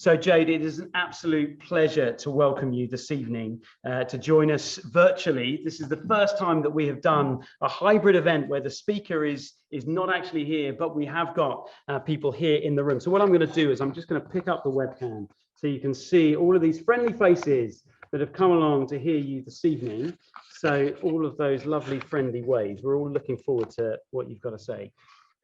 So Jade, it is an absolute pleasure to welcome you this evening to join us virtually. This is the first time that we have done a hybrid event where the speaker is not actually here, but we have got people here in the room. So what I'm going to do is I'm just going to pick up the webcam so you can see all of these friendly faces that have come along to hear you this evening. So all of those lovely friendly waves, we're all looking forward to what you've got to say.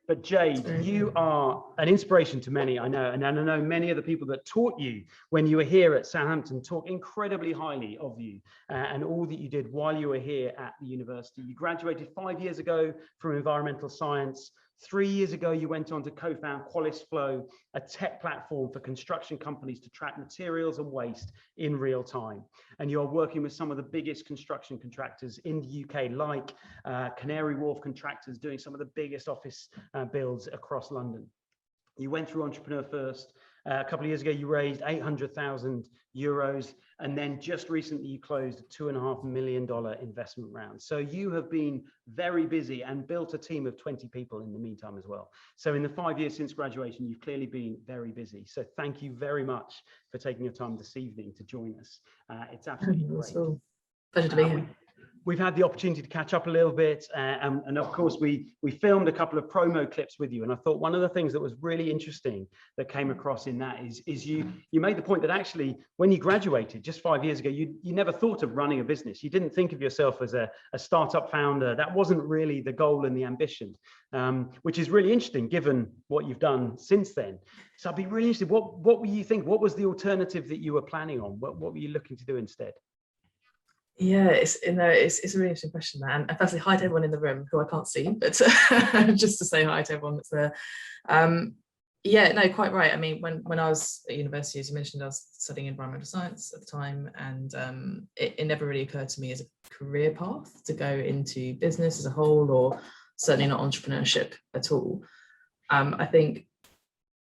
But Jade, you are an inspiration to many, I know, and I know many of the people that taught you when you were here at Southampton talk incredibly highly of you and all that you did while you were here at the university. You graduated 5 years ago from environmental science. 3 years ago, you went on to co-found Qualis Flow, a tech platform for construction companies to track materials and waste in real time. And you're working with some of the biggest construction contractors in the UK, like Canary Wharf contractors doing some of the biggest office builds across London. You went through Entrepreneur First. A couple of years ago, you raised 800,000 euros, and then just recently you closed a $2.5 million investment round. So you have been very busy and built a team of 20 people in the meantime as well. So in the 5 years since graduation, you've clearly been very busy. So thank you very much for taking your time this evening to join us. It's absolutely great. Pleasure to be here. We've had the opportunity to catch up a little bit, and of course we filmed a couple of promo clips with you, and I thought one of the things that was really interesting that came across in that is you made the point that actually when you graduated just 5 years ago, you never thought of running a business. You didn't think of yourself as a startup founder. That wasn't really the goal and the ambition, which is really interesting given what you've done since then. So I'd be really interested, what were you think? What was the alternative that you were planning on? What were you looking to do instead? Yeah, it's a really interesting question, man. And firstly, hi to everyone in the room who I can't see, but just to say hi to everyone that's there. Yeah, no, quite right. I mean, when I was at university, as you mentioned, I was studying environmental science at the time, and it never really occurred to me as a career path to go into business as a whole, or certainly not entrepreneurship at all. I think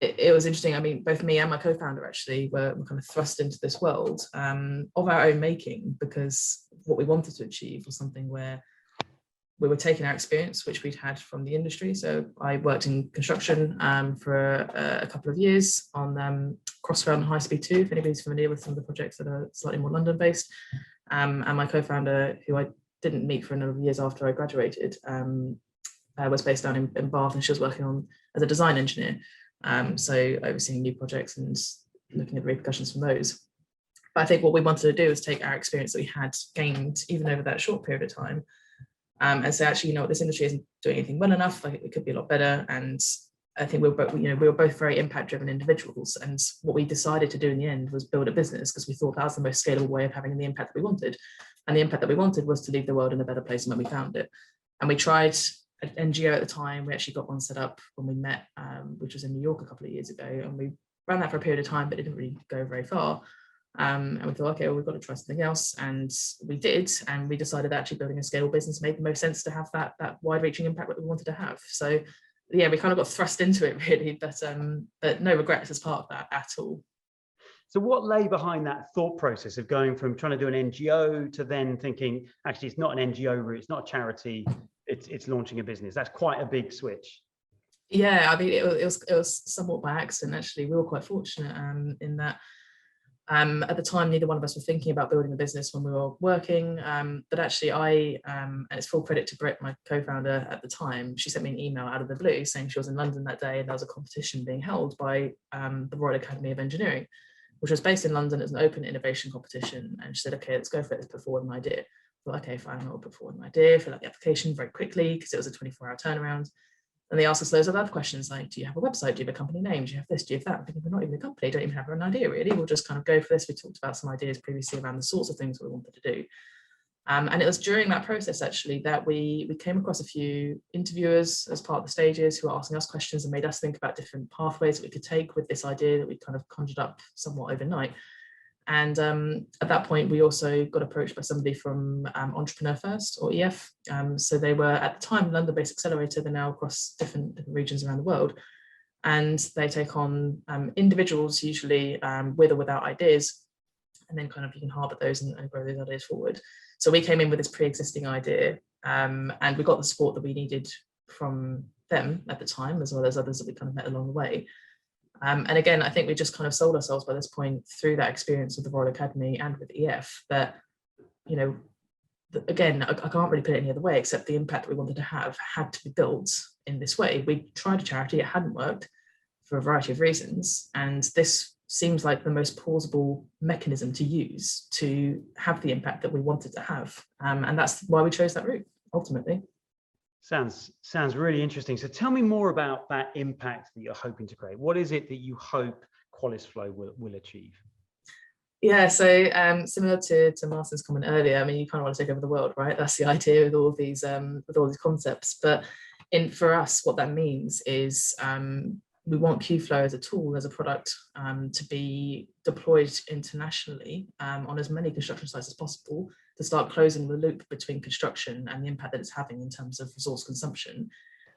it was interesting. I mean, both me and my co-founder actually were kind of thrust into this world of our own making, because what we wanted to achieve was something where we were taking our experience, which we'd had from the industry. So I worked in construction for a couple of years on Crossrail and High Speed 2, if anybody's familiar with some of the projects that are slightly more London-based. And my co-founder, who I didn't meet for a number of years after I graduated, was based down in Bath, and she was working on as a design engineer. So overseeing new projects and looking at the repercussions from those. But I think what we wanted to do is take our experience that we had gained even over that short period of time, and say, actually, you know what, this industry isn't doing anything well enough. Like, it could be a lot better. And I think we were both very impact-driven individuals. And what we decided to do in the end was build a business, because we thought that was the most scalable way of having the impact that we wanted. And the impact that we wanted was to leave the world in a better place than when we found it. And we tried an NGO at the time. We actually got one set up when we met, which was in New York a couple of years ago, and we ran that for a period of time, but it didn't really go very far. And we thought, okay, well, we've got to try something else, and we did. And we decided that actually building a scalable business made the most sense to have that wide-reaching impact that we wanted to have. So yeah, we kind of got thrust into it really, but no regrets as part of that at all. So what lay behind that thought process of going from trying to do an NGO to then thinking, actually, it's not an NGO route, it's not a charity, it's launching a business? That's quite a big switch. Yeah, I mean, it was somewhat by accident, actually. We were quite fortunate in that at the time, neither one of us were thinking about building a business when we were working. But actually, and it's full credit to Britt, my co-founder at the time, she sent me an email out of the blue saying she was in London that day, and there was a competition being held by the Royal Academy of Engineering, which was based in London as an open innovation competition. And she said, okay, let's go for it, let's put forward an idea. I thought, okay, fine, I'll put forward an idea, fill out the application very quickly, because it was a 24-hour turnaround. And they asked us loads of other questions like, do you have a website? Do you have a company name? Do you have this? Do you have that? I'm thinking, we're not even a company, don't even have an idea really. We'll just kind of go for this. We talked about some ideas previously around the sorts of things we wanted to do. And it was during that process actually that we came across a few interviewers as part of the stages who were asking us questions and made us think about different pathways that we could take with this idea that we kind of conjured up somewhat overnight. And at that point, we also got approached by somebody from Entrepreneur First, or EF. So they were at the time London-based accelerator. They're now across different regions around the world, and they take on individuals usually with or without ideas, and then kind of you can harbour those and grow those ideas forward. So we came in with this pre-existing idea, and we got the support that we needed from them at the time, as well as others that we kind of met along the way. And again, I think we just kind of sold ourselves by this point through that experience with the Royal Academy and with EF that, you know, again, I can't really put it any other way except the impact that we wanted to have had to be built in this way. We tried a charity, it hadn't worked for a variety of reasons. And this seems like the most plausible mechanism to use to have the impact that we wanted to have. And that's why we chose that route, ultimately. Sounds really interesting. So tell me more about that impact that you're hoping to create. What is it that you hope Qualis Flow will achieve? Yeah, so similar to Martin's comment earlier, I mean, you kind of want to take over the world, right? That's the idea with all these concepts. But for us, what that means is we want Qflow as a tool, as a product, to be deployed internationally on as many construction sites as possible, to start closing the loop between construction and the impact that it's having in terms of resource consumption,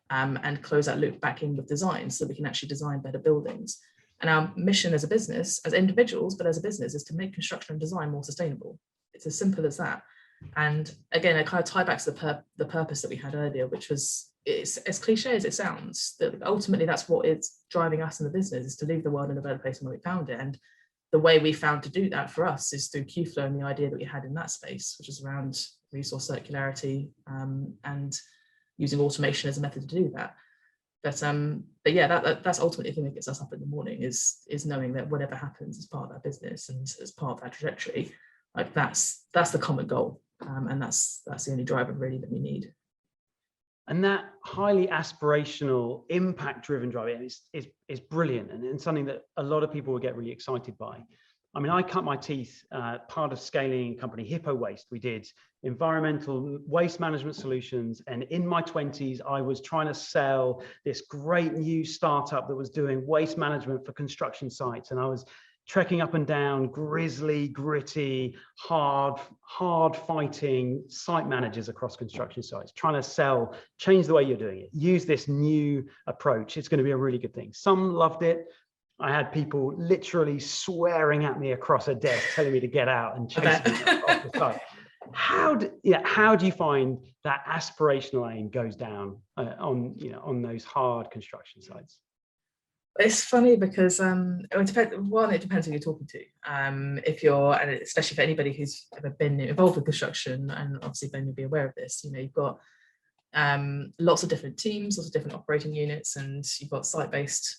and close that loop back in with design so that we can actually design better buildings. And our mission as a business, as individuals, but as a business, is to make construction and design more sustainable. It's as simple as that. And again, I kind of tie back to the purpose that we had earlier, which was, it's as cliche as it sounds, that ultimately that's what is driving us in the business, is to leave the world in a better place than where we found it. And the way we found to do that for us is through Qflow and the idea that we had in that space, which is around resource circularity and using automation as a method to do that. But yeah, that's ultimately the thing that gets us up in the morning, is knowing that whatever happens as part of that business and as part of that trajectory, like that's the common goal, and that's the only driver really that we need. And that highly aspirational, impact-driven drive is brilliant, and something that a lot of people will get really excited by. I mean, I cut my teeth part of scaling company Hippo Waste. We did environmental waste management solutions, and in my 20s, I was trying to sell this great new startup that was doing waste management for construction sites, and I was trekking up and down grisly, gritty, hard fighting site managers across construction sites, trying to sell, change the way you're doing it, use this new approach. It's going to be a really good thing. Some loved it. I had people literally swearing at me across a desk, telling me to get out and chasing me off the site. How do you find that aspirational aim goes down on those hard construction sites? It's funny because it depends who you're talking to. If you're, and especially for anybody who's ever been involved with construction, and obviously Ben will be aware of this, you know, you've got lots of different teams, lots of different operating units, and you've got site-based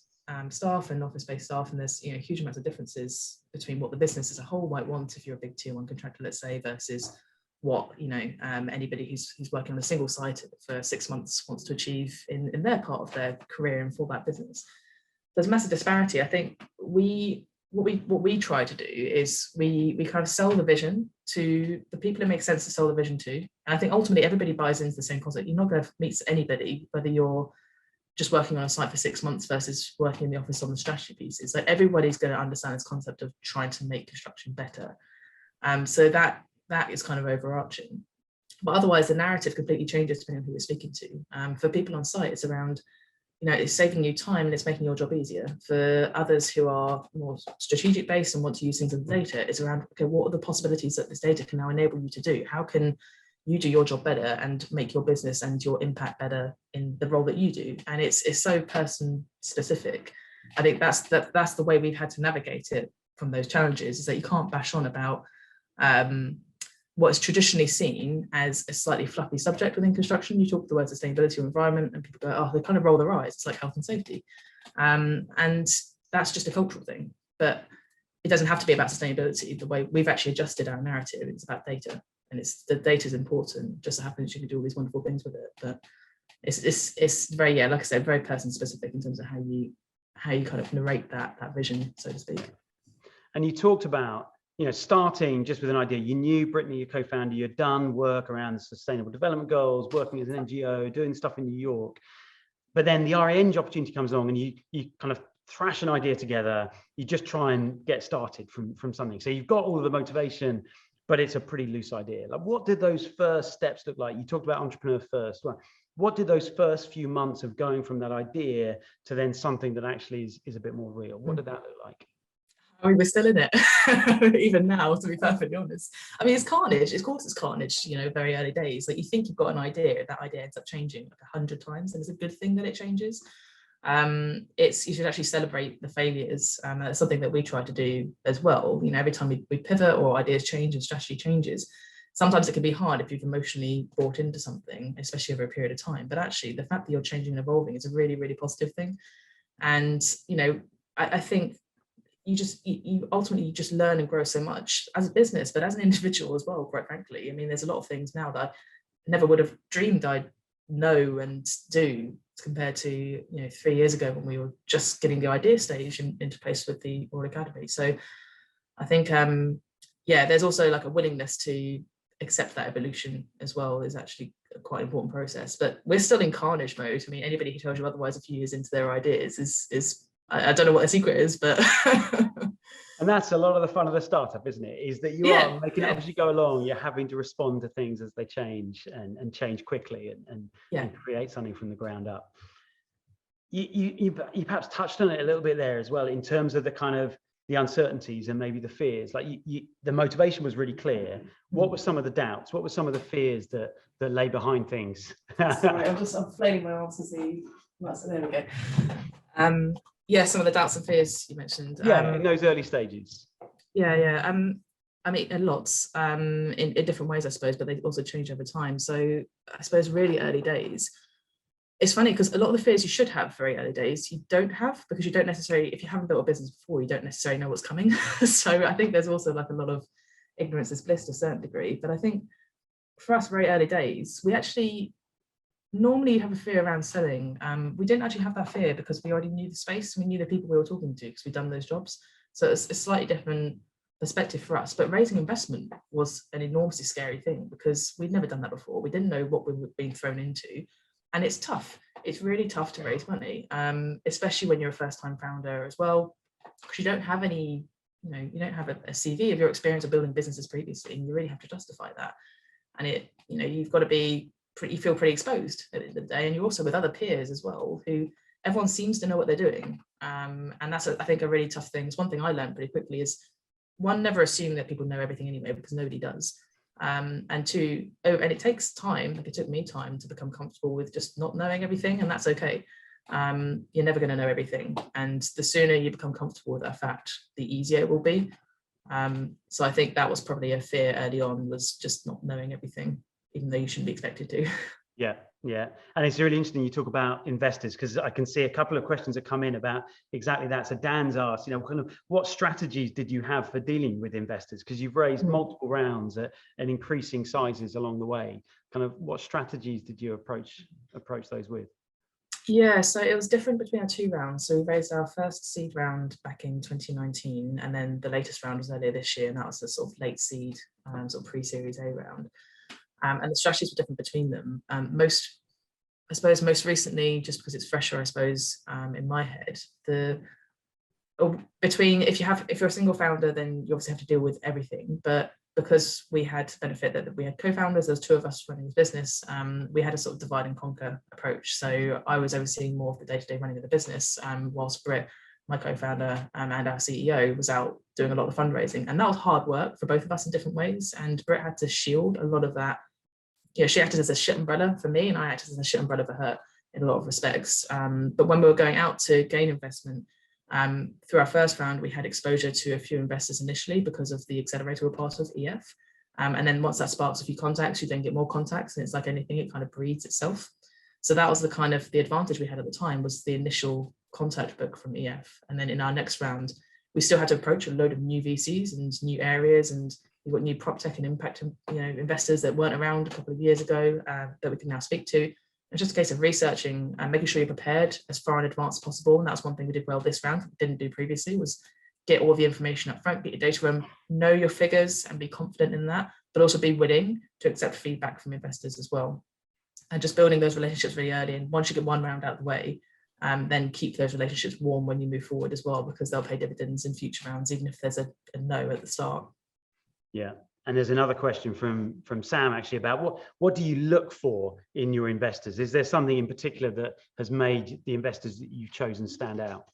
staff and office-based staff, and there's, you know, huge amounts of differences between what the business as a whole might want if you're a big tier one contractor, let's say, versus what, you know, anybody who's working on a single site for 6 months wants to achieve in their part of their career and for that business. There's massive disparity. I think what we try to do is we kind of sell the vision to the people it makes sense to sell the vision to. And I think ultimately everybody buys into the same concept. You're not going to meet anybody, whether you're just working on a site for 6 months versus working in the office on the strategy pieces. Like, everybody's going to understand this concept of trying to make construction better. So that is kind of overarching. But otherwise, the narrative completely changes depending on who you're speaking to. For people on site, it's around, you know, it's saving you time and it's making your job easier. For others who are more strategic based and want to use things in the data, it's around, okay, what are the possibilities that this data can now enable you to do? How can you do your job better and make your business and your impact better in the role that you do? And it's so person specific. I think that's the way we've had to navigate it from those challenges, is that you can't bash on about what is traditionally seen as a slightly fluffy subject within construction. You talk the word sustainability or environment and people go, oh, they kind of roll their eyes. It's like health and safety. And that's just a cultural thing, but it doesn't have to be about sustainability. The way we've actually adjusted our narrative, it's about data, and the data is important. Just so happens you can do all these wonderful things with it, but it's very, yeah, like I said, very person specific in terms of how you kind of narrate that vision, so to speak. And you talked about, you know, starting just with an idea. You knew, Brittany, your co-founder, you'd done work around the Sustainable Development Goals, working as an NGO, doing stuff in New York. But then the RANG opportunity comes along and you kind of thrash an idea together. You just try and get started from something. So you've got all of the motivation, but it's a pretty loose idea. Like, what did those first steps look like? You talked about entrepreneur first. Well, what did those first few months of going from that idea to then something that actually is a bit more real? What did that look like? I mean, we're still in it, even now, to be perfectly honest. I mean, it's carnage. Of course, it's carnage, you know, very early days. Like, you think you've got an idea, that idea ends up changing like 100 times, and it's a good thing that it changes. You should actually celebrate the failures. That's something that we try to do as well. You know, every time we pivot or ideas change and strategy changes, sometimes it can be hard if you've emotionally bought into something, especially over a period of time. But actually, the fact that you're changing and evolving is a really, really positive thing. And, you know, I think you ultimately just learn and grow so much as a business, but as an individual as well, quite frankly. I mean, there's a lot of things now that I never would have dreamed I'd know and do compared to, you know, 3 years ago when we were just getting the idea stage into place with the Royal Academy. So I think, yeah, there's also like a willingness to accept that evolution as well is actually a quite important process. But we're still in carnage mode. I mean, anybody who tells you otherwise a few years into their ideas is I don't know what the secret is, but and that's a lot of the fun of the startup, isn't it? Is that you are making it up as you go along. You're having to respond to things as they change and change quickly and create something from the ground up. You perhaps touched on it a little bit there as well in terms of the kind of the uncertainties and maybe the fears. Like the motivation was really clear. What were some of the doubts? What were some of the fears that lay behind things? Sorry, I'm flailing my arms to see. There we go. Yeah, some of the doubts and fears you mentioned. In those early stages. Yeah. I mean, lots in different ways, I suppose, but they also change over time. So I suppose really early days. It's funny because a lot of the fears you should have very early days, you don't have, because you don't necessarily, if you haven't built a business before, you don't necessarily know what's coming. So I think there's also like a lot of ignorance is bliss to a certain degree. But I think for us, very early days, we actually normally have a fear around selling. We didn't actually have that fear because we already knew the space. We knew the people we were talking to because we'd done those jobs. So it's a slightly different perspective for us. But raising investment was an enormously scary thing because we'd never done that before. We didn't know what we were being thrown into. And it's tough. It's really tough to raise money, especially when you're a first-time founder as well, because you don't have any, you know, you don't have a CV of your experience of building businesses previously, and you really have to justify that. And you've got to be you feel pretty exposed at the end of the day, and you're also with other peers as well who everyone seems to know what they're doing, and that's I think a really tough thing. It's one thing I learned pretty quickly is one, never assume that people know everything anyway, because nobody does, and two, and it takes time. Like it took me time to become comfortable with just not knowing everything, and that's okay. You're never going to know everything, and the sooner you become comfortable with that fact, the easier it will be. So I think that was probably a fear early on, was just not knowing everything, even though you shouldn't be expected to. Yeah. And it's really interesting you talk about investors, because I can see a couple of questions that come in about exactly that. So Dan's asked, kind of what strategies did you have for dealing with investors? Because you've raised multiple rounds at increasing sizes along the way. Kind of what strategies did you approach those with? Yeah, so it was different between our two rounds. So we raised our first seed round back in 2019, and then the latest round was earlier this year, and that was the sort of late seed, sort of pre-series A round. And the strategies were different between them. Most recently, just because it's fresher, I suppose, in my head, if you're a single founder, then you obviously have to deal with everything. But because we had the benefit that we had co-founders, there's two of us running the business, we had a sort of divide and conquer approach. So I was overseeing more of the day-to-day running of the business, whilst Britt, my co-founder, and our CEO, was out doing a lot of fundraising. And that was hard work for both of us in different ways. And Britt had to shield a lot of that. She acted as a shit umbrella for me, and I acted as a shit umbrella for her in a lot of respects. But when we were going out to gain investment, through our first round, we had exposure to a few investors initially because of the accelerator we're part of, EF. And then once that sparks a few contacts, you then get more contacts, and it's like anything, it kind of breeds itself. So that was the advantage we had at the time, was the initial contact book from EF. And then in our next round, we still had to approach a load of new VCs and new areas, and we've got new prop tech and impact, investors that weren't around a couple of years ago that we can now speak to. It's just a case of researching and making sure you're prepared as far in advance as possible. And that's one thing we did well this round, didn't do previously, was get all the information up front, get your data room, know your figures and be confident in that, but also be willing to accept feedback from investors as well. And just building those relationships really early. And once you get one round out of the way, then keep those relationships warm when you move forward as well, because they'll pay dividends in future rounds, even if there's a no at the start. Yeah. And there's another question from Sam actually about what do you look for in your investors? Is there something in particular that has made the investors that you've chosen stand out?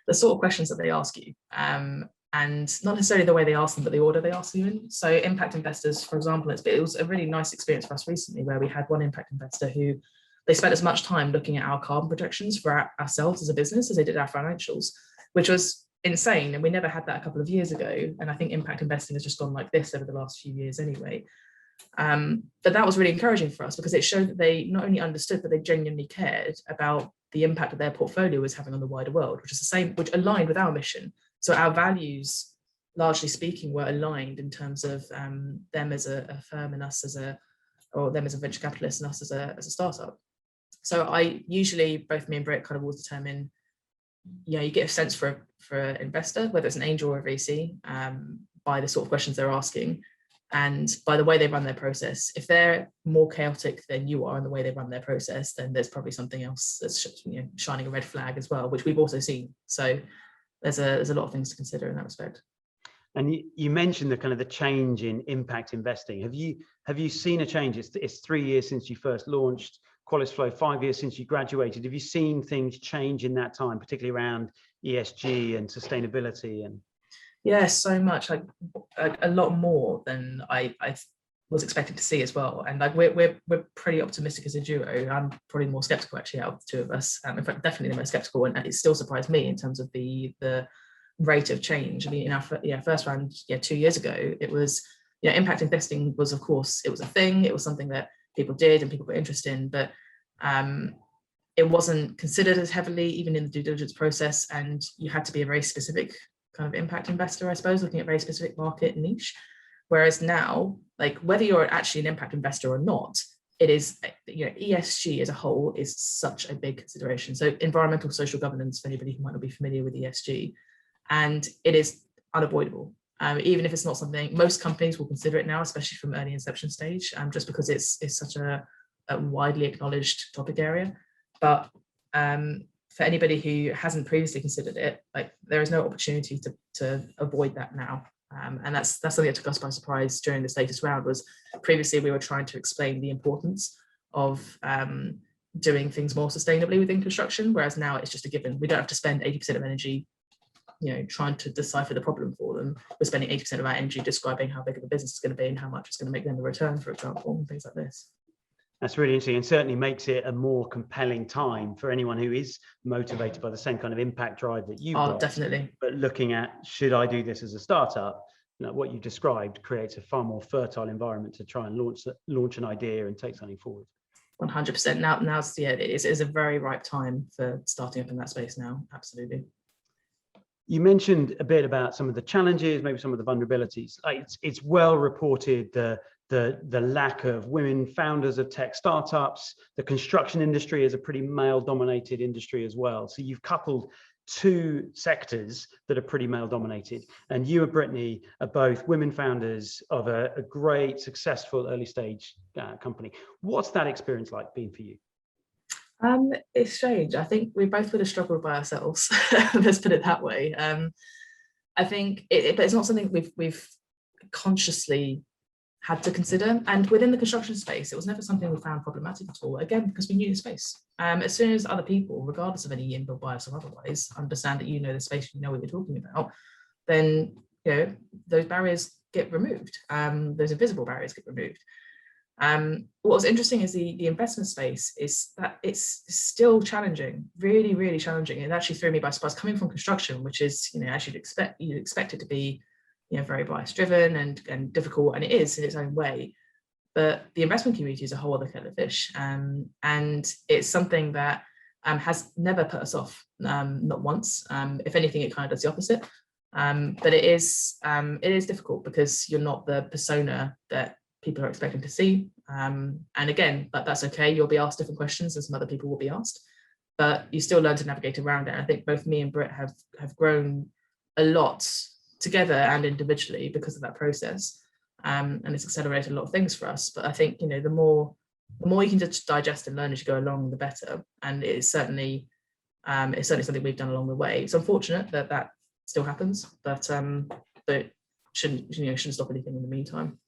The sort of questions that they ask you, and not necessarily the way they ask them, but the order they ask you in. So impact investors, for example, it was a really nice experience for us recently, where we had one impact investor who they spent as much time looking at our carbon projections for ourselves as a business as they did our financials, which was insane. And we never had that a couple of years ago. And I think impact investing has just gone like this over the last few years anyway. But that was really encouraging for us because it showed that they not only understood, but they genuinely cared about the impact that their portfolio was having on the wider world, which is the same, which aligned with our mission. So our values, largely speaking, were aligned in terms of them as a firm and us as or them as a venture capitalist and us as a startup. So I usually, both me and Britt kind of will determine, you get a sense for an investor, whether it's an angel or a VC, by the sort of questions they're asking and by the way they run their process. If they're more chaotic than you are in the way they run their process, then there's probably something else that's shining a red flag as well, which we've also seen. So there's a lot of things to consider in that respect. And you mentioned the kind of the change in impact investing. Have you seen a change? It's 3 years since you first launched Qualis Flow, 5 years since you graduated. Have you seen things change in that time, particularly around ESG and sustainability? And yeah, so much, like a lot more than I was expecting to see as well. And like we're pretty optimistic as a duo. I'm probably more skeptical actually out of the two of us. In fact, definitely the most skeptical, and it still surprised me in terms of the rate of change. I mean, in our first round, 2 years ago, it was impact investing was, of course, it was a thing. It was something that people did and people were interested in, but it wasn't considered as heavily even in the due diligence process, and you had to be a very specific kind of impact investor, I suppose, looking at very specific market niche. Whereas now, like whether you're actually an impact investor or not, it is, ESG as a whole is such a big consideration. So environmental social governance, for anybody who might not be familiar with ESG, and it is unavoidable. Even if it's not something most companies will consider it now, especially from early inception stage, just because it's such a widely acknowledged topic area. But for anybody who hasn't previously considered it, like there is no opportunity to avoid that now. And that's something that took us by surprise during this latest round. Was previously we were trying to explain the importance of doing things more sustainably within construction, whereas now it's just a given. We don't have to spend 80% of energy trying to decipher the problem for them. We're spending 80% of our energy describing how big of a business it's going to be and how much it's going to make them a return, for example, and things like this. That's really interesting, and certainly makes it a more compelling time for anyone who is motivated by the same kind of impact drive that you've got. Definitely. But looking at, should I do this as a startup? What you described creates a far more fertile environment to try and launch an idea and take something forward. 100%. Now's it is a very ripe time for starting up in that space now. Absolutely. You mentioned a bit about some of the challenges, maybe some of the vulnerabilities. It's well reported the lack of women founders of tech startups. The construction industry is a pretty male-dominated industry as well. So you've coupled two sectors that are pretty male-dominated, and you and Brittany are both women founders of a great, successful early-stage company. What's that experience like been for you? It's strange. I think we both would have struggled by ourselves. Let's put it that way. I think, but it's not something we've consciously had to consider. And within the construction space, it was never something we found problematic at all. Again, because we knew the space. As soon as other people, regardless of any inbuilt bias or otherwise, understand that you know the space, you know what you're talking about, then those barriers get removed. Those invisible barriers get removed. What was interesting is the investment space is that it's still challenging, really, really challenging. It actually threw me by surprise coming from construction, which is, as you'd expect it to be, very bias driven and difficult, and it is in its own way. But the investment community is a whole other kettle of fish, and it's something that has never put us off, not once. If anything, it kind of does the opposite. But it is difficult because you're not the persona that people are expecting to see. And again, that's okay. You'll be asked different questions and some other people will be asked, but you still learn to navigate around it. And I think both me and Britt have grown a lot together and individually because of that process. And it's accelerated a lot of things for us. But I think, the more you can just digest and learn as you go along, the better. And it's certainly something we've done along the way. It's unfortunate that still happens, but it shouldn't stop anything in the meantime.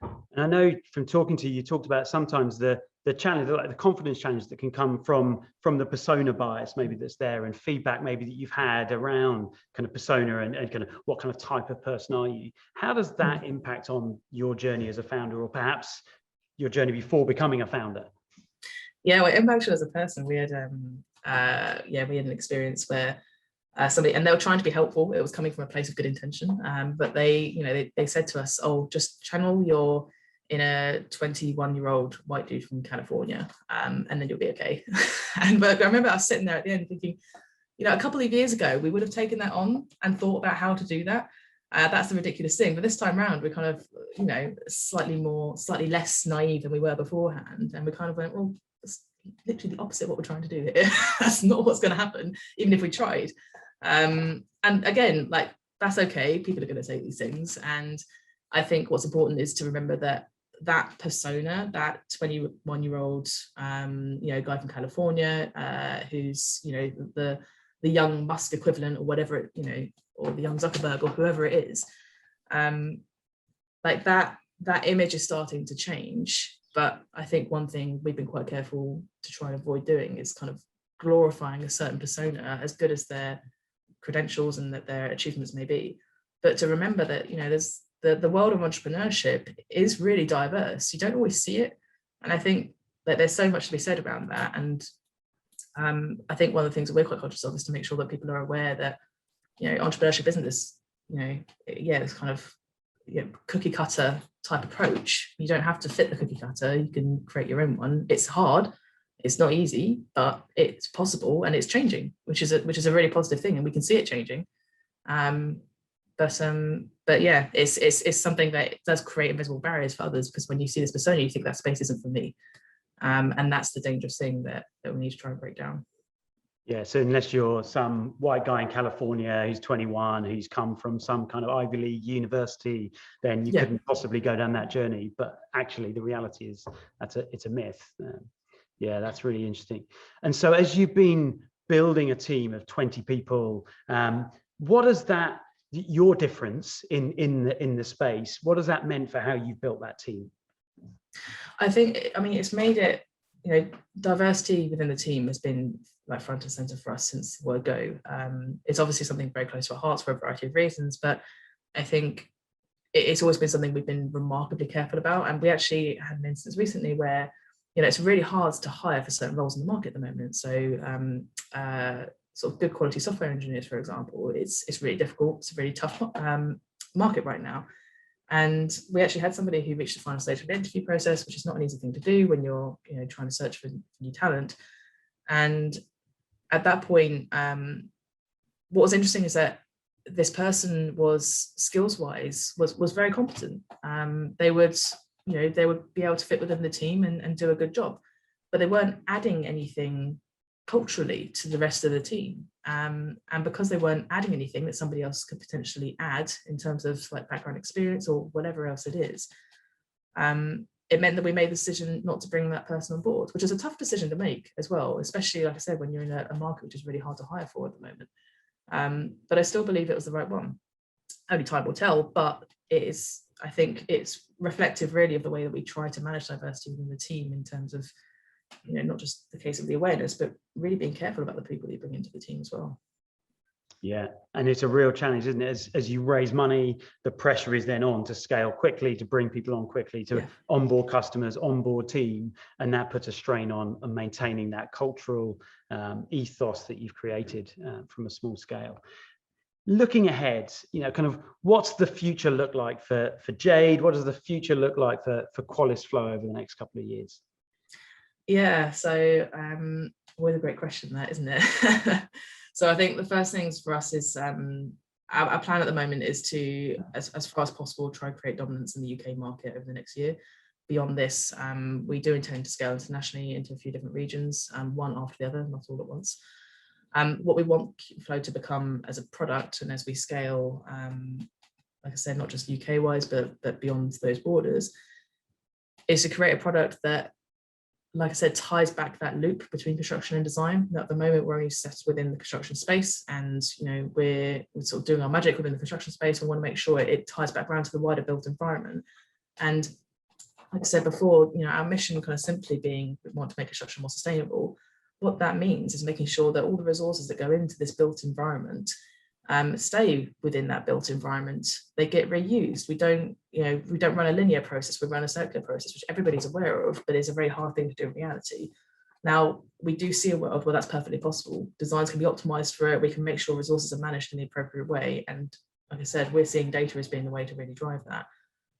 And I know from talking to you, you talked about sometimes the challenge, like the confidence challenge that can come from the persona bias, maybe that's there, and feedback maybe that you've had around kind of persona and kind of what kind of type of person are you? How does that impact on your journey as a founder, or perhaps your journey before becoming a founder? Yeah, well, impact as a person, we had we had an experience where somebody, and they were trying to be helpful. It was coming from a place of good intention, but they said to us, "Oh, just channel your inner 21-year-old white dude from California, and then you'll be okay." But I remember I was sitting there at the end thinking, a couple of years ago, we would have taken that on and thought about how to do that. That's the ridiculous thing. But this time around, we're kind of, slightly less naive than we were beforehand. And we kind of went, well, it's literally the opposite of what we're trying to do here. That's not what's going to happen, even if we tried. And again, that's okay. People are going to say these things. And I think what's important is to remember that persona, that 21-year-old, guy from California, who's, the young Musk equivalent or whatever, or the young Zuckerberg or whoever it is, that image is starting to change. But I think one thing we've been quite careful to try and avoid doing is kind of glorifying a certain persona, as good as their credentials and that their achievements may be. But to remember that, there's the world of entrepreneurship is really diverse. You don't always see it. And I think that there's so much to be said around that. And I think one of the things that we're quite conscious of is to make sure that people are aware that, entrepreneurship isn't this, this kind of cookie cutter type approach. You don't have to fit the cookie cutter. You can create your own one. It's hard. It's not easy, but it's possible and it's changing, which is a really positive thing, and we can see it changing. But yeah, it's something that does create invisible barriers for others, because when you see this persona, you think that space isn't for me. And that's the dangerous thing that we need to try and break down. Yeah, so unless you're some white guy in California who's 21, who's come from some kind of Ivy League university, then you couldn't possibly go down that journey. But actually, the reality is it's a myth. Yeah, that's really interesting. And so as you've been building a team of 20 people, what is that, your difference in the space, what has that meant for how you've built that team? I mean, it's made it, diversity within the team has been front and center for us since the word go. It's obviously something very close to our hearts for a variety of reasons, but I think it's always been something we've been remarkably careful about. And we actually had an instance recently where, it's really hard to hire for certain roles in the market at the moment. So sort of good quality software engineers, for example, it's really difficult. It's a really tough market right now. And we actually had somebody who reached the final stage of the interview process, which is not an easy thing to do when you're trying to search for new talent. And at that point, what was interesting is that this person was skills-wise was very competent. They would be able to fit within the team and do a good job, but they weren't adding anything culturally to the rest of the team. And because they weren't adding anything that somebody else could potentially add in terms of background experience or whatever else it is, it meant that we made the decision not to bring that person on board, which is a tough decision to make as well, especially, like I said, when you're in a market which is really hard to hire for at the moment. But I still believe it was the right one. Only time will tell, but I think it's reflective really of the way that we try to manage diversity within the team, in terms of, not just the case of the awareness, but really being careful about the people that you bring into the team as well. Yeah, and it's a real challenge, isn't it? As you raise money, the pressure is then on to scale quickly, to bring people on quickly, to onboard customers, onboard team, and that puts a strain on maintaining that cultural ethos that you've created from a small scale. Looking ahead, kind of what's the future look like for Jade? What does the future look like for Qualis Flow over the next couple of years? Yeah, so always a great question, that, isn't it? So I think the first things for us is our plan at the moment is to, as far as possible, try and create dominance in the UK market over the next year. Beyond this, we do intend to scale internationally into a few different regions, one after the other, not all at once. What we want Flow to become as a product, and as we scale, like I said, not just UK wise, but beyond those borders, is to create a product that, like I said, ties back that loop between construction and design. Now, at the moment, we're only set within the construction space, and we're sort of doing our magic within the construction space. We want to make sure it ties back around to the wider built environment. And like I said before, our mission kind of simply being, we want to make construction more sustainable. What that means is making sure that all the resources that go into this built environment stay within that built environment. They get reused. We don't run a linear process, we run a circular process, which everybody's aware of, but it's a very hard thing to do in reality. Now, we do see a world where that's perfectly possible. Designs can be optimized for it. We can make sure resources are managed in the appropriate way. And like I said, we're seeing data as being the way to really drive that.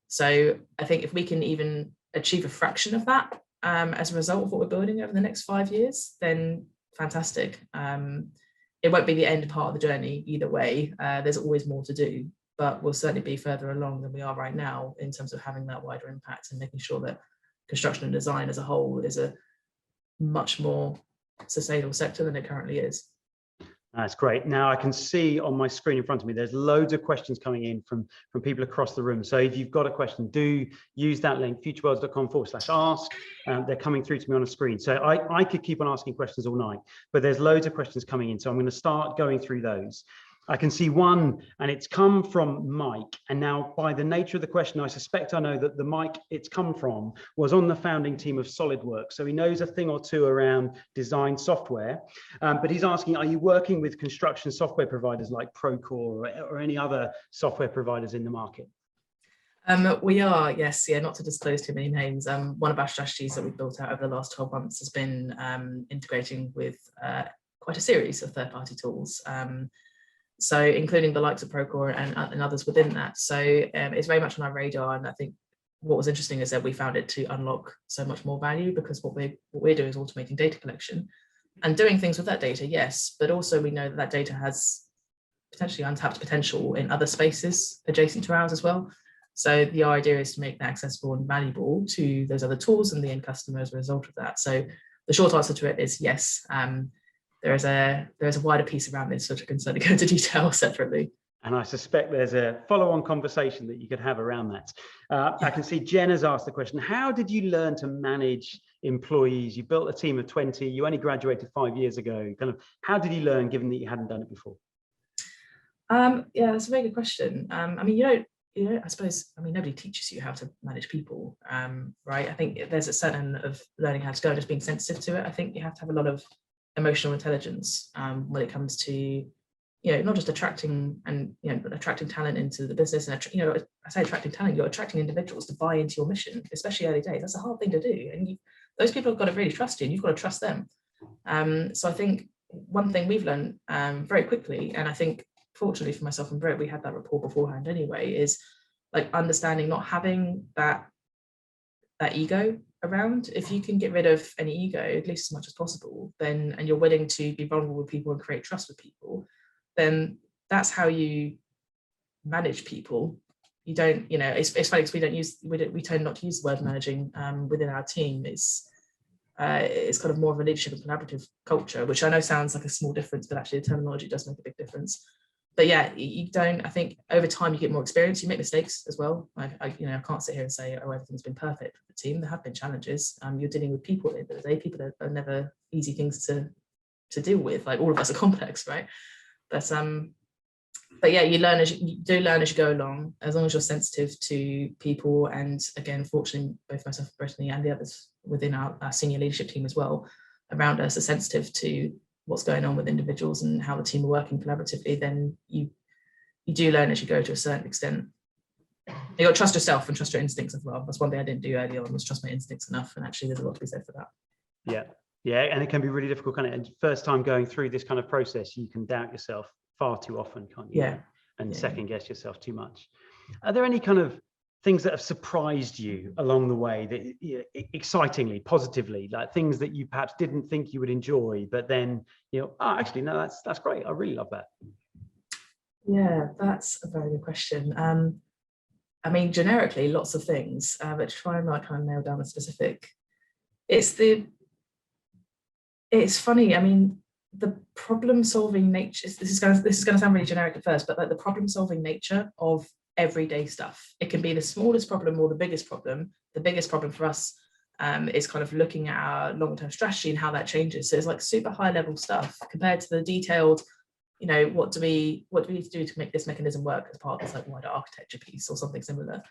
So I think if we can even achieve a fraction of that as a result of what we're building over the next 5 years, then fantastic. It won't be the end part of the journey either way. There's always more to do, but we'll certainly be further along than we are right now in terms of having that wider impact and making sure that construction and design as a whole is a much more sustainable sector than it currently is. That's great. Now I can see on my screen in front of me, there's loads of questions coming in from people across the room. So if you've got a question, do use that link, futureworlds.com/ask. They're coming through to me on a screen. So I could keep on asking questions all night, but there's loads of questions coming in. So I'm going to start going through those. I can see one, and it's come from Mike. And now by the nature of the question, I suspect I know that the Mike it's come from was on the founding team of SolidWorks. So he knows a thing or two around design software, but he's asking, are you working with construction software providers like Procore or any other software providers in the market? We are, yes, yeah, not to disclose too many names. One of our strategies that we've built out over the last 12 months has been integrating with quite a series of third-party tools. So including the likes of Procore and others within that. So it's very much on our radar. And I think what was interesting is that we found it to unlock so much more value, because what we're doing is automating data collection and doing things with that data, yes, but also we know that that data has potentially untapped potential in other spaces adjacent to ours as well. So the idea is to make that accessible and valuable to those other tools and the end customer as a result of that. So the short answer to it is yes. There is a wider piece around this, which I can certainly go into detail separately. And I suspect there's a follow-on conversation that you could have around that. I can see Jen has asked the question, how did you learn to manage employees? You built a team of 20, you only graduated 5 years ago. Kind of, how did you learn, given that you hadn't done it before? Yeah, that's a very good question. I mean, I suppose, nobody teaches you how to manage people, right? I think there's a certain of learning how to go, just being sensitive to it. I think you have to have a lot of emotional intelligence when it comes to, not just attracting talent into the business. And, I say attracting talent, you're attracting individuals to buy into your mission, especially early days. That's a hard thing to do. And those people have got to really trust you, and you've got to trust them. So I think one thing we've learned very quickly, and I think fortunately for myself and Britt, we had that rapport beforehand anyway, is like understanding not having that ego around. If you can get rid of any ego, at least as much as possible, then, and you're willing to be vulnerable with people and create trust with people, then that's how you manage people. You don't, it's funny because we tend not to use the word managing within our team. It's kind of more of a leadership and collaborative culture, which I know sounds like a small difference, but actually the terminology does make a big difference. But yeah, I think over time you get more experience, you make mistakes as well. I can't sit here and say, oh, everything's been perfect for the team. There have been challenges. You're dealing with people at the end of the day. People are never easy things to deal with. Like, all of us are complex, right? But yeah, you do learn as you go along, as long as you're sensitive to people. And again, fortunately, both myself, Brittany, and the others within our senior leadership team as well around us are sensitive to what's going on with individuals and how the team are working collaboratively. Then you do learn as you go to a certain extent. You got to trust yourself and trust your instincts as well. That's one thing I didn't do early on, was trust my instincts enough. And actually, there's a lot to be said for that. Yeah, and it can be really difficult, kind of. First time going through this kind of process, you can doubt yourself far too often, can't you? Yeah. And second guess yourself too much. Are there any kind of things that have surprised you along the way, that excitingly, positively, like things that you perhaps didn't think you would enjoy, but then actually, no, that's great. I really love that. Yeah, that's a very good question. I mean, generically, lots of things, but to try and kind of nail down the specific, it's funny. I mean, the problem-solving nature. This is going to sound really generic at first, but like the problem-solving nature of everyday stuff. It can be the smallest problem or the biggest problem. The biggest problem for us is kind of looking at our long-term strategy and how that changes. So it's like super high-level stuff compared to the detailed, what do we need to do to make this mechanism work as part of this like wider architecture piece or something similar.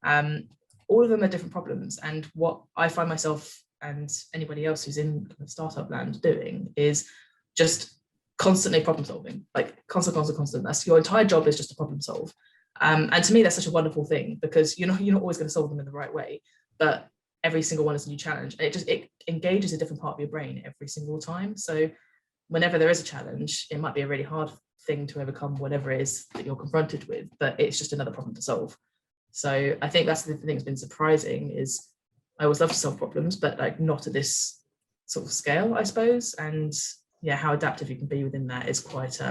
All of them are different problems, and what I find myself and anybody else who's in kind of startup land doing is just constantly problem solving, like constant. That's your entire job, is just to problem solve. And to me, that's such a wonderful thing, because you're not always going to solve them in the right way, but every single one is a new challenge. It engages a different part of your brain every single time. So whenever there is a challenge, it might be a really hard thing to overcome, whatever it is that you're confronted with, but it's just another problem to solve. So I think that's the thing that's been surprising, is I always love to solve problems, but like not at this sort of scale, I suppose. And yeah, how adaptive you can be within that is quite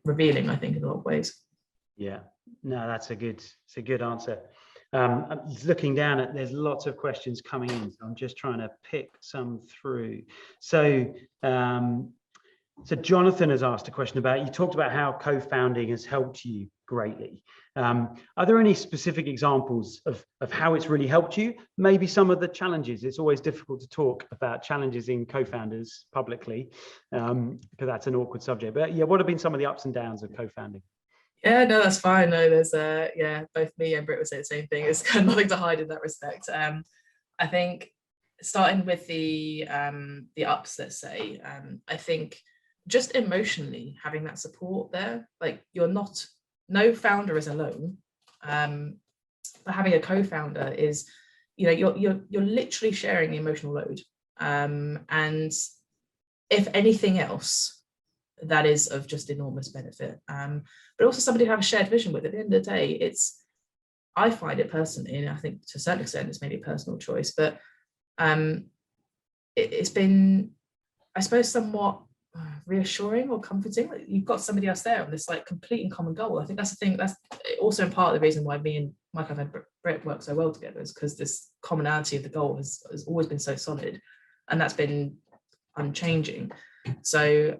revealing, I think, in a lot of ways. Yeah, no, it's a good answer. I'm looking down at, there's lots of questions coming in, so I'm just trying to pick some through. So Jonathan has asked a question about, you talked about how co-founding has helped you greatly. Are there any specific examples of how it's really helped you? Maybe some of the challenges. It's always difficult to talk about challenges in co-founders publicly, because that's an awkward subject. But yeah, what have been some of the ups and downs of co-founding? Yeah, no, that's fine. No, there's both me and Britt would say the same thing. It's kind of nothing to hide in that respect. I think starting with the ups, let's say, I think just emotionally having that support there, like no founder is alone, but having a co-founder is, you're literally sharing the emotional load, and if anything else, that is of just enormous benefit, but also somebody to have a shared vision with. At the end of the day, I find it personally, and I think to a certain extent it's maybe a personal choice, but it's been, I suppose, somewhat reassuring or comforting. Like, you've got somebody else there on this like complete and common goal. I think that's the thing, that's also in part the reason why me and Mike have had Britt work so well together, is because this commonality of the goal has always been so solid, and that's been unchanging. So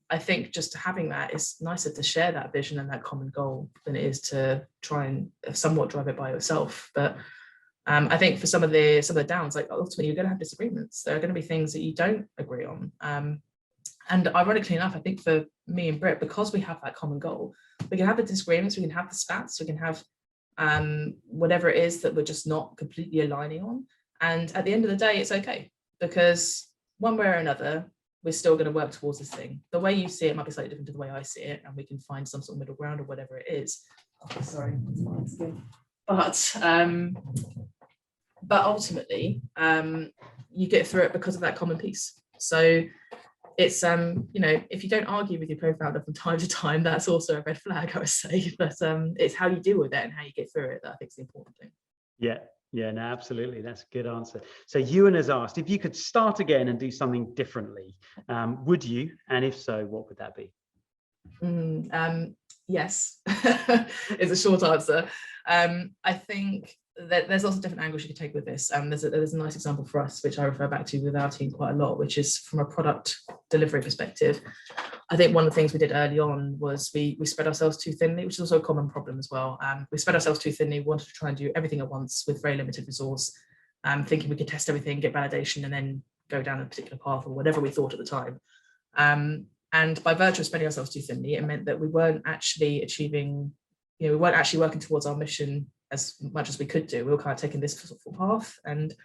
I think just having that, is nicer to share that vision and that common goal than it is to try and somewhat drive it by yourself. But I think for some of the downs, like ultimately you're going to have disagreements. There are going to be things that you don't agree on. And ironically enough, I think for me and Britt, because we have that common goal, we can have the disagreements, we can have the spats, we can have whatever it is that we're just not completely aligning on. And at the end of the day, it's okay, because one way or another, we're still going to work towards this thing. The way you see it might be slightly different to the way I see it, and we can find some sort of middle ground or whatever it is. Oh, sorry, but ultimately, you get through it because of that common piece. So it's if you don't argue with your co-founder from time to time, that's also a red flag, I would say. But it's how you deal with it and how you get through it that I think is the important thing. Yeah, no, absolutely. That's a good answer. So Ewan has asked, if you could start again and do something differently, would you? And if so, what would that be? Yes, is a short answer. I think that there's lots of different angles you could take with this. There's a nice example for us, which I refer back to with our team quite a lot, which is from a product delivery perspective. I think one of the things we did early on was we spread ourselves too thinly, which is also a common problem as well. We spread ourselves too thinly, wanted to try and do everything at once with very limited resource, thinking we could test everything, get validation, and then go down a particular path or whatever we thought at the time. And by virtue of spreading ourselves too thinly, it meant that we weren't actually achieving, we weren't actually working towards our mission as much as we could do. We were kind of taking this path, and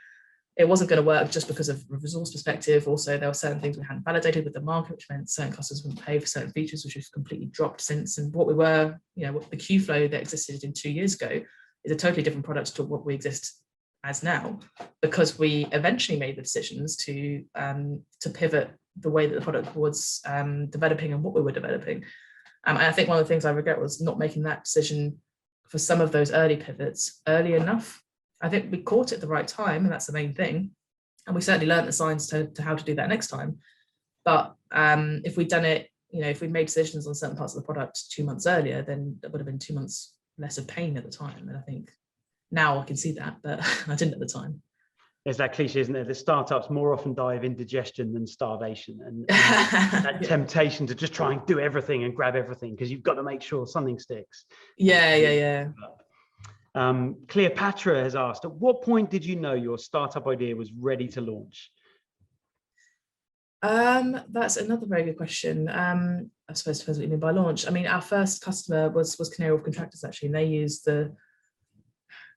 it wasn't going to work just because of a resource perspective. Also, there were certain things we hadn't validated with the market, which meant certain customers wouldn't pay for certain features, which has completely dropped since. And what we were, what the Q Flow that existed in 2 years ago is a totally different product to what we exist as now, because we eventually made the decisions to pivot the way that the product was developing and what we were developing. And I think one of the things I regret was not making that decision for some of those early pivots early enough. I think we caught it at the right time, and that's the main thing. And we certainly learned the signs to how to do that next time. But if we'd done it, if we'd made decisions on certain parts of the product 2 months earlier, then that would have been 2 months less of pain at the time. And I think now I can see that, but I didn't at the time. There's that cliche, isn't there? The startups more often die of indigestion than starvation, and that temptation to just try and do everything and grab everything because you've got to make sure something sticks. Yeah. Cleopatra has asked, at what point did you know your startup idea was ready to launch? That's another very good question. I suppose it depends what you mean by launch. I mean, our first customer was Canary Wharf Contractors, actually, and they used the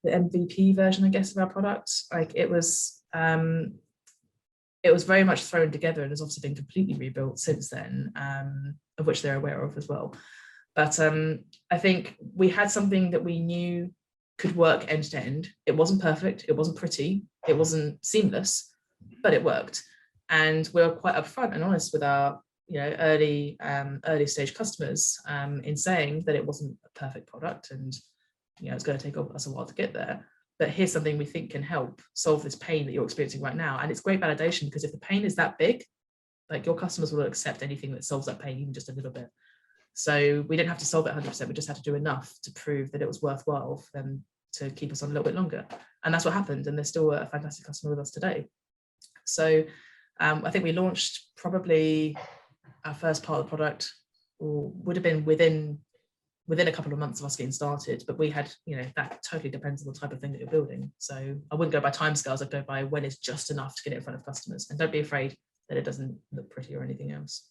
MVP version, I guess, of our product. Like it was very much thrown together and has obviously been completely rebuilt since then, of which they're aware of as well. But I think we had something that we knew could work end to end. It wasn't perfect, it wasn't pretty, it wasn't seamless, but it worked. And we were quite upfront and honest with our early stage customers in saying that it wasn't a perfect product, and it's going to take us a while to get there. But here's something we think can help solve this pain that you're experiencing right now. And it's great validation, because if the pain is that big, like, your customers will accept anything that solves that pain, even just a little bit. So we didn't have to solve it 100%. We just had to do enough to prove that it was worthwhile for them to keep us on a little bit longer. And that's what happened. And they're still a fantastic customer with us today. So I think we launched probably our first part of the product, or would have been within a couple of months of us getting started. But we had, that totally depends on the type of thing that you're building. So I wouldn't go by timescales. I'd go by when it's just enough to get it in front of customers. And don't be afraid that it doesn't look pretty or anything else.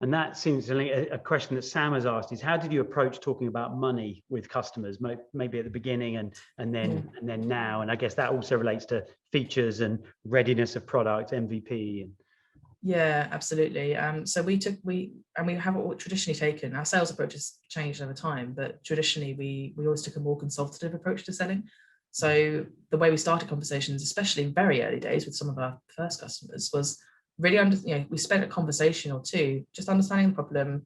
And that seems to link a question that Sam has asked is, how did you approach talking about money with customers, maybe at the beginning and then now? And I guess that also relates to features and readiness of product, MVP. Yeah, absolutely. So we have traditionally taken, our sales approach has changed over time, but traditionally we always took a more consultative approach to selling. So the way we started conversations, especially in very early days with some of our first customers, was really we spent a conversation or two just understanding the problem.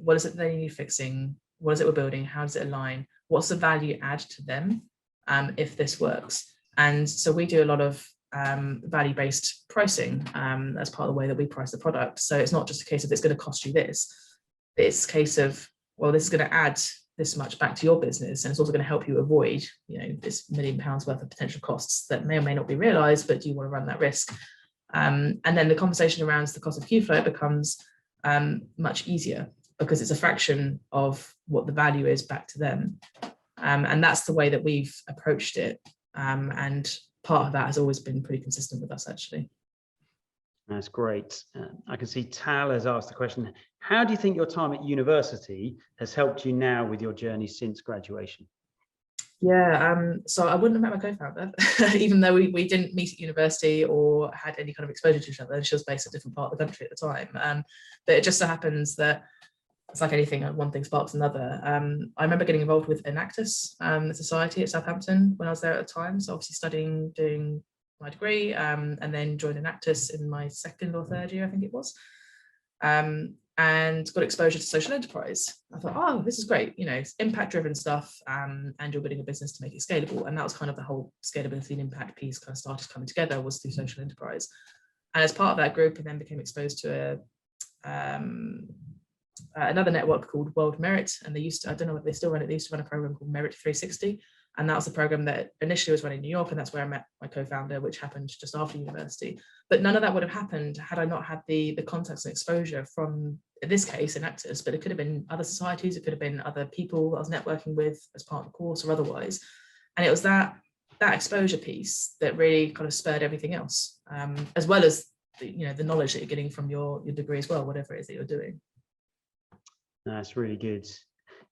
What is it they need fixing? What is it we're building? How does it align? What's the value add to them if this works? And so we do a lot of value-based pricing as part of the way that we price the product. So it's not just a case of it's going to cost you this. It's a case of, well, this is going to add this much back to your business, and it's also going to help you avoid this £1 million worth of potential costs that may or may not be realized, but do you want to run that risk? And then the conversation around the cost of Qflow becomes much easier, because it's a fraction of what the value is back to them. And that's the way that we've approached it. And part of that has always been pretty consistent with us, actually. That's great. I can see Tal has asked the question, how do you think your time at university has helped you now with your journey since graduation? Yeah, so I wouldn't have met my co-founder, even though we didn't meet at university or had any kind of exposure to each other. She was based in a different part of the country at the time. But it just so happens that it's like anything, one thing sparks another. I remember getting involved with Enactus, the society at Southampton, when I was there at the time. So obviously doing my degree, and then joined Enactus in my second or third year, I think it was. And got exposure to social enterprise. I thought, oh, this is great. It's impact-driven stuff, and you're building a business to make it scalable. And that was kind of the whole scalability and impact piece kind of started coming together, was through social enterprise. And as part of that group, I then became exposed to another network called World Merit, and they used to, I don't know if they still run it, they used to run a program called Merit 360, and that was the program that initially was running in New York, and that's where I met my co-founder, which happened just after university. But none of that would have happened had I not had the context and exposure from, in this case, Enactus, but it could have been other societies, it could have been other people that I was networking with as part of the course or otherwise. And it was that exposure piece that really kind of spurred everything else, as well as the knowledge that you're getting from your degree as well, whatever it is that you're doing. That's really good.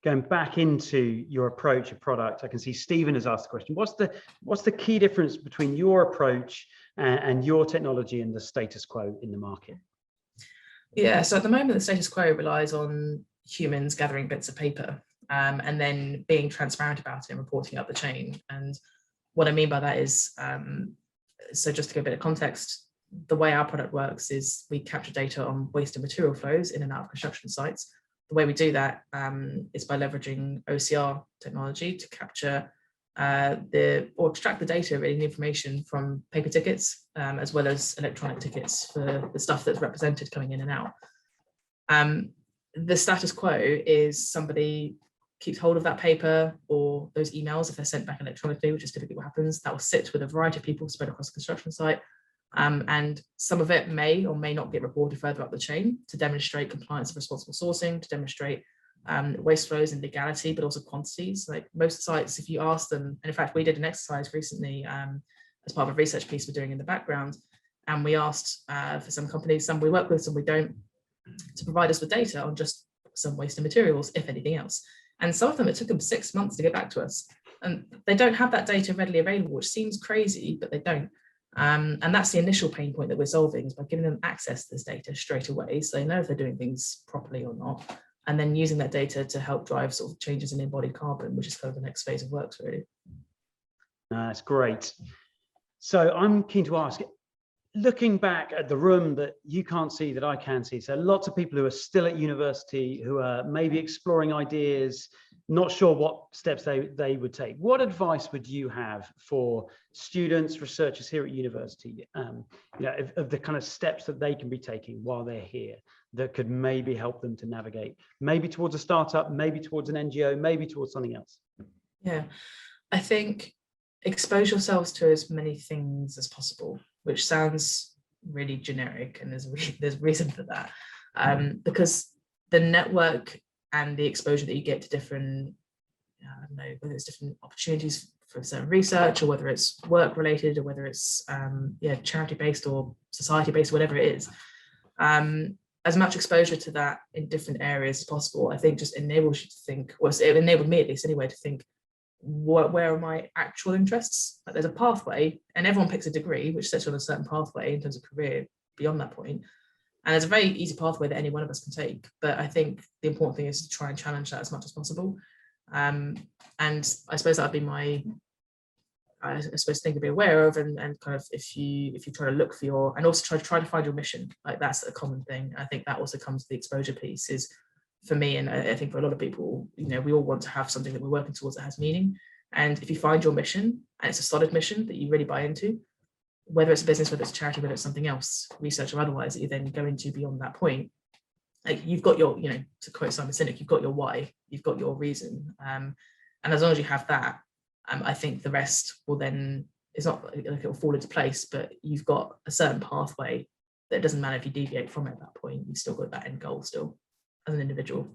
Going back into your approach of product, I can see Stephen has asked the question, what's the key difference between your approach and your technology and the status quo in the market? Yeah, so at the moment, the status quo relies on humans gathering bits of paper and then being transparent about it and reporting up the chain. And what I mean by that is, so just to give a bit of context, the way our product works is we capture data on waste and material flows in and out of construction sites. The way we do that is by leveraging OCR technology to capture or extract the data, really, the information from paper tickets, as well as electronic tickets for the stuff that's represented coming in and out. The status quo is somebody keeps hold of that paper or those emails if they're sent back electronically, which is typically what happens. That will sit with a variety of people spread across the construction site. And some of it may or may not get reported further up the chain to demonstrate compliance of responsible sourcing, to demonstrate waste flows and legality, but also quantities. Like most sites, if you ask them, and in fact, we did an exercise recently as part of a research piece we're doing in the background, and we asked for some companies, some we work with, some we don't, to provide us with data on just some waste and materials, if anything else. And some of them, it took them 6 months to get back to us. And they don't have that data readily available, which seems crazy, but they don't. And that's the initial pain point that we're solving, is by giving them access to this data straight away, so they know if they're doing things properly or not. and then using that data to help drive sort of changes in embodied carbon, which is kind of the next phase of works, really. That's great. So I'm keen to ask, looking back at the room that you can't see, that I can see, so lots of people who are still at university, who are maybe exploring ideas, not sure what steps they would take. What advice would you have for students, researchers here at university, of the kind of steps that they can be taking while they're here that could maybe help them to navigate, maybe towards a startup, maybe towards an NGO, maybe towards something else? Yeah, I think expose yourselves to as many things as possible, which sounds really generic, and there's reason for that, because the network and the exposure that you get to different, I don't know, whether it's different opportunities for certain research, or whether it's work related, or whether it's charity based or society based, whatever it is, as much exposure to that in different areas as possible, I think just enables you to think, well, it enabled me at least anyway, to think, where are my actual interests? Like, there's a pathway, and everyone picks a degree which sets you on a certain pathway in terms of career beyond that point. And there's a very easy pathway that any one of us can take. But I think the important thing is to try and challenge that as much as possible. And I suppose that would be I suppose thing to be aware of, and kind of if you try to look for your, and also try to find your mission, like that's a common thing. I think that also comes to the exposure piece, is for me, and I think for a lot of people, we all want to have something that we're working towards that has meaning. And if you find your mission, and it's a solid mission that you really buy into, whether it's a business, whether it's a charity, whether it's something else, research or otherwise, that you then go into beyond that point, like you've got your, to quote Simon Sinek, you've got your why, you've got your reason. And as long as you have that, I think the rest will then, it's not like it will fall into place, but you've got a certain pathway that doesn't matter if you deviate from it at that point, you've still got that end goal still as an individual.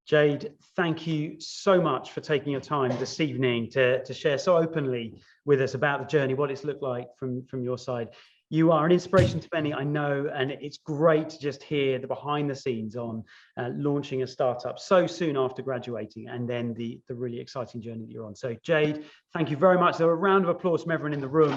Jade, thank you so much for taking your time this evening to share so openly with us about the journey, what it's looked like from your side. You are an inspiration to many, I know, and it's great to just hear the behind the scenes on launching a startup so soon after graduating, and then the really exciting journey that you're on. So Jade, thank you very much. So a round of applause from everyone in the room.